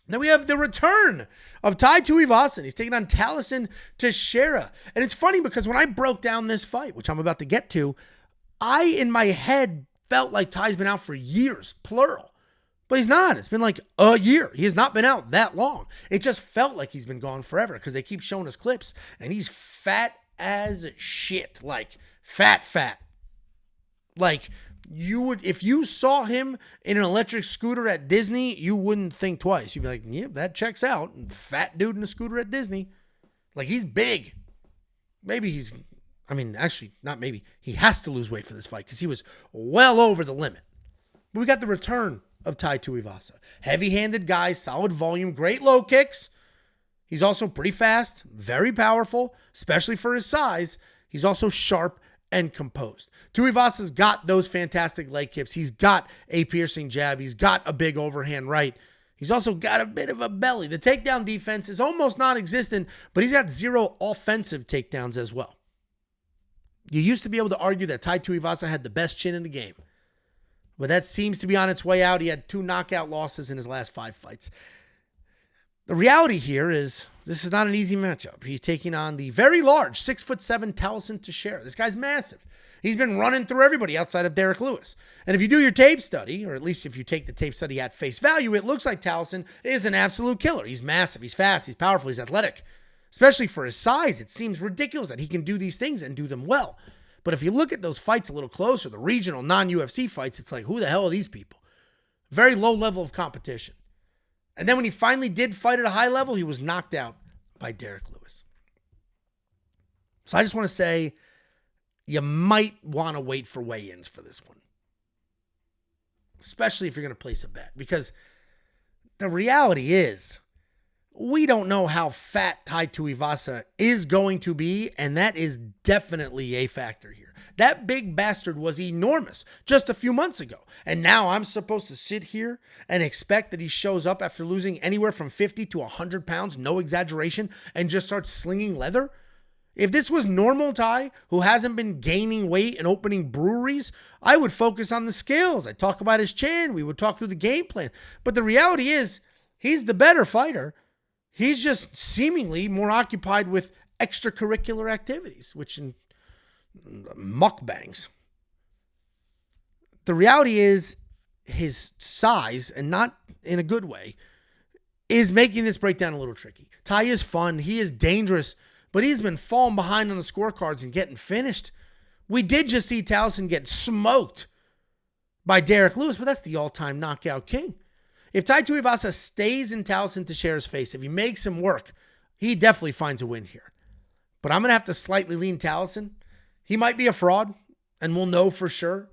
Then we have the return of Tai Tuivasa. He's taking on Tallison Teixeira. And it's funny because when I broke down this fight, which I'm about to get to, I, in my head, felt like Tai's been out for years, plural. But he's not. It's been like a year. He has not been out that long. It just felt like he's been gone forever because they keep showing us clips. And he's fat as shit. Like, fat. Like, you would, if you saw him in an electric scooter at Disney, you wouldn't think twice. You'd be like, yeah, that checks out. Fat dude in a scooter at Disney. Like, he's big. Actually, not maybe. He has to lose weight for this fight because he was well over the limit. But we got the return of Tai Tuivasa. Heavy-handed guy, solid volume, great low kicks. He's also pretty fast, very powerful, especially for his size. He's also sharp and composed. Tuivasa's got those fantastic leg kicks. He's got a piercing jab. He's got a big overhand right. He's also got a bit of a belly. The takedown defense is almost non-existent, but he's got 0 offensive takedowns as well. You used to be able to argue that Tai Tuivasa had the best chin in the game, but that seems to be on its way out. He had 2 knockout losses in his last 5 fights. The reality here is this is not an easy matchup. He's taking on the very large 6'7" Tallison Teixeira. This guy's massive. He's been running through everybody outside of Derek Lewis. And if you do your tape study, or at least if you take the tape study at face value, it looks like Tallison is an absolute killer. He's massive. He's fast. He's powerful. He's athletic. Especially for his size, it seems ridiculous that he can do these things and do them well. But if you look at those fights a little closer, the regional non-UFC fights, it's like, who the hell are these people? Very low level of competition. And then when he finally did fight at a high level, he was knocked out by Derek Lewis. So I just want to say, you might want to wait for weigh-ins for this one. Especially if you're going to place a bet. Because the reality is, we don't know how fat Tai Tuivasa is going to be, and that is definitely a factor here. That big bastard was enormous just a few months ago. And now I'm supposed to sit here and expect that he shows up after losing anywhere from 50 to 100 pounds, no exaggeration, and just starts slinging leather? If this was normal Tai, who hasn't been gaining weight and opening breweries, I would focus on the skills. I'd talk about his chin. We would talk through the game plan. But the reality is, he's the better fighter. He's just seemingly more occupied with extracurricular activities, which in mukbangs. The reality is his size, and not in a good way, is making this breakdown a little tricky. Tai is fun. He is dangerous, but he's been falling behind on the scorecards and getting finished. We did just see Tallison get smoked by Derek Lewis, but that's the all-time knockout king. If Tai Tuivasa stays in Tallison Teixeira's face, if he makes him work, he definitely finds a win here. But I'm going to have to slightly lean Tallison. He might be a fraud, and we'll know for sure.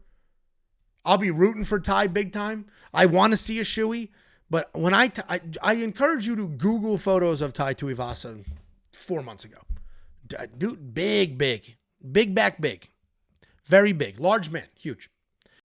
I'll be rooting for Tai big time. I want to see a shoey, but when I encourage you to Google photos of Tai Tuivasa 4 months ago. Dude, big back, big. Very big. Large man, huge.